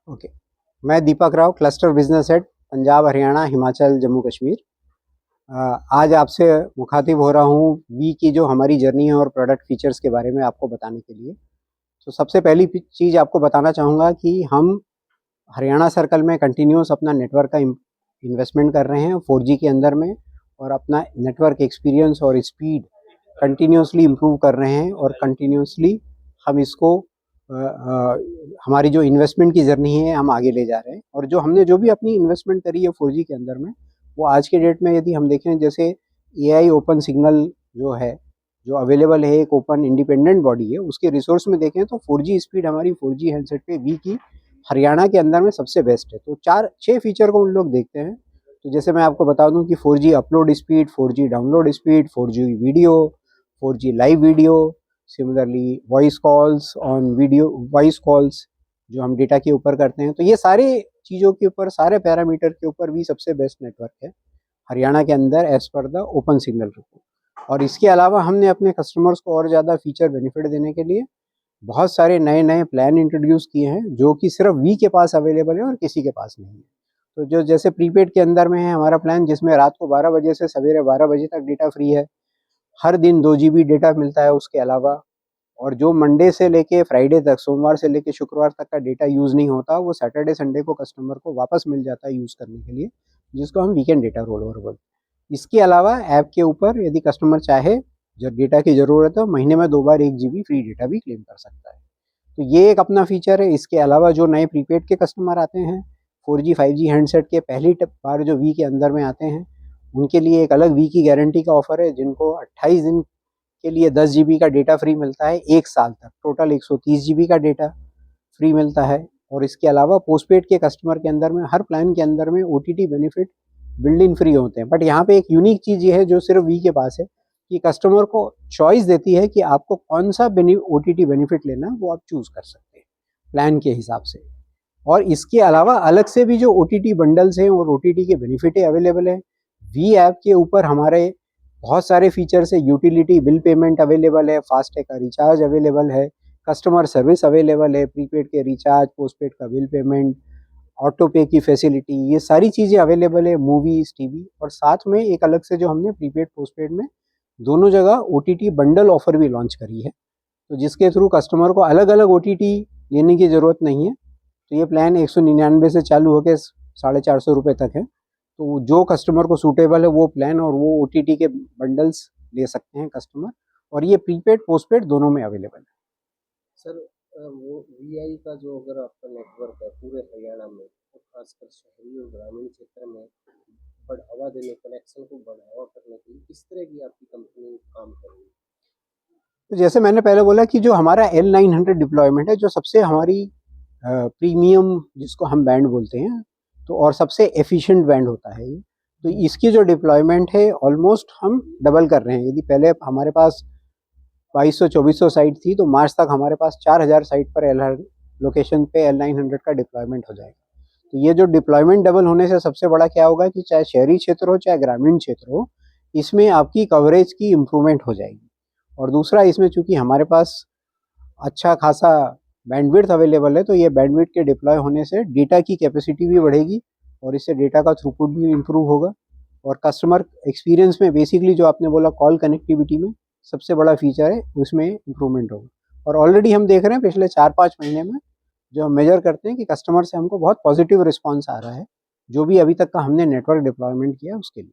Okay. मैं Deepak Rao, cluster business head, Punjab, Haryana, Himachal, Jammu Kashmir. आज आपसे मुखातिब हो रहा हूँ वी की जो हमारी जर्नी है और प्रोडक्ट फीचर्स के बारे में आपको बताने के लिए। तो सबसे पहली चीज़ आपको बताना चाहूँगा कि हम हरियाणा सर्कल में कंटिन्यूस अपना नेटवर्क का इन्वेस्टमेंट कर रहे हैं 4G के अंदर में, और अपना नेटवर्क एक्सपीरियंस और स्पीड कंटिन्यूसली इम्प्रूव कर रहे हैं, और कंटिन्यूसली हम इसको हमारी जो इन्वेस्टमेंट की जर्नी है हम आगे ले जा रहे हैं। और जो हमने जो भी अपनी इन्वेस्टमेंट करी है 4G के अंदर में, वो आज के डेट में यदि हम देखें, जैसे AI ओपन सिग्नल जो है, जो अवेलेबल है, एक ओपन इंडिपेंडेंट बॉडी है, उसके रिसोर्स में देखें तो 4G स्पीड हमारी 4G हैंडसेट पे वी की हरियाणा के अंदर में सबसे बेस्ट है। तो 4-6 फीचर को उन लोग देखते हैं। तो जैसे मैं आपको बता दूं कि 4G upload speed, 4G download speed, 4G video, 4G live video, similarly voice calls on video, voice calls जो हम डेटा के ऊपर करते हैं। तो ये सारे चीज़ों के ऊपर, सारे पैरामीटर के ऊपर भी सबसे बेस्ट नेटवर्क है हरियाणा के अंदर as per the open signal report. और इसके अलावा हमने अपने कस्टमर्स को और ज़्यादा फीचर बेनिफिट देने के लिए बहुत सारे नए नए प्लान इंट्रोड्यूस किए हैं, जो कि सिर्फ वी के पास अवेलेबल है और किसी के पास नहीं है। तो जो जैसे प्रीपेड के अंदर में है हमारा प्लान, जिसमें रात को 12 बजे से सवेरे 12 बजे तक डेटा फ्री है, हर दिन 2 GB डेटा मिलता है उसके अलावा। और जो मंडे से लेके फ्राइडे तक, सोमवार से लेके शुक्रवार तक का डेटा यूज़ नहीं होता, वो सैटरडे संडे को कस्टमर को वापस मिल जाता है यूज़ करने के लिए, जिसको हम वीकेंड डेटा रोल ओवर बोलते हैं। इसके अलावा ऐप के ऊपर यदि कस्टमर चाहे, जब डेटा की ज़रूरत है, महीने में 2 बार 1 GB फ्री डेटा भी क्लेम कर सकता है। तो ये एक अपना फीचर है। इसके अलावा जो नए प्रीपेड के कस्टमर आते हैं 4G 5G हैंडसेट के पहली बार जो वी के अंदर में आते हैं, उनके लिए एक अलग वी की गारंटी का ऑफर है, जिनको 28 दिन के लिए 10 GB का डेटा फ्री मिलता है, 1 साल तक टोटल 130 GB का डेटा फ्री मिलता है। और इसके अलावा पोस्टपेड के कस्टमर के अंदर में हर प्लान के अंदर में OTT benefit build in free होते हैं। बट यहाँ पे एक यूनिक चीज़ ये है जो सिर्फ वी के पास है, कि कस्टमर को चॉइस देती है कि आपको कौन सा OTT बेनिफिट लेना, वो आप चूज कर सकते हैं प्लान के हिसाब से। और इसके अलावा अलग से भी जो OTT बंडल्स हैं और OTT के बेनिफिट अवेलेबल है। वी ऐप के ऊपर हमारे बहुत सारे फीचर्स है, यूटिलिटी बिल पेमेंट अवेलेबल है, फास्टैग का रिचार्ज अवेलेबल है, कस्टमर सर्विस अवेलेबल है, प्रीपेड के रिचार्ज, पोस्टपेड का बिल पेमेंट, ऑटो पे की फैसिलिटी, ये सारी चीज़ें अवेलेबल है, मूवीज, टीवी। और साथ में एक अलग से जो हमने प्रीपेड पोस्टपेड में दोनों जगह OTT बंडल ऑफर भी लॉन्च करी है, तो जिसके थ्रू कस्टमर को अलग अलग OTT लेने की ज़रूरत नहीं है। तो ये प्लान 199 से चालू होकर 450 रुपये तक है। तो जो कस्टमर को सूटेबल है वो प्लान और वो OTT के बंडल्स ले सकते हैं कस्टमर, और ये प्रीपेड पोस्टपेड दोनों में अवेलेबल है। सर, वो वीआई का जो अगर आपका नेटवर्क है पूरे हरियाणा में, तो खासकर शहरी और ग्रामीण क्षेत्र में बढ़ावा देने, कनेक्शन को बढ़ावा करने के लिए किस तरह की आपकी कंपनी काम कर रही है? तो जैसे मैंने पहले बोला कि जो हमारा L900 डिप्लॉयमेंट है, जो सबसे हमारी प्रीमियम, जिसको हम बैंड बोलते हैं, तो और सबसे एफिशिएंट बैंड होता है ये। तो इसकी जो डिप्लॉयमेंट है ऑलमोस्ट हम डबल कर रहे हैं। यदि पहले हमारे पास 2200-2400 साइट थी, तो मार्च तक हमारे पास 4000 साइट पर लोकेशन पे L900 का डिप्लॉयमेंट हो जाएगा। तो ये जो डिप्लॉयमेंट डबल होने से सबसे बड़ा क्या होगा कि चाहे शहरी क्षेत्र हो चाहे ग्रामीण क्षेत्र हो, इसमें आपकी कवरेज की इम्प्रूवमेंट हो जाएगी। और दूसरा, इसमें चूंकि हमारे पास अच्छा खासा बैंडविड्थ अवेलेबल है, तो ये बैंडविड्थ के डिप्लॉय होने से डेटा की कैपेसिटी भी बढ़ेगी, और इससे डेटा का थ्रूपुट भी इम्प्रूव होगा। और कस्टमर एक्सपीरियंस में बेसिकली जो आपने बोला कॉल कनेक्टिविटी में सबसे बड़ा फीचर है, उसमें इम्प्रूवमेंट होगा। और ऑलरेडी हम देख रहे हैं पिछले 4-5 महीने में जो हम मेजर करते हैं कि कस्टमर से हमको बहुत पॉजिटिव रिस्पॉन्स आ रहा है, जो भी अभी तक का हमने नेटवर्क डिप्लॉयमेंट किया उसके लिए।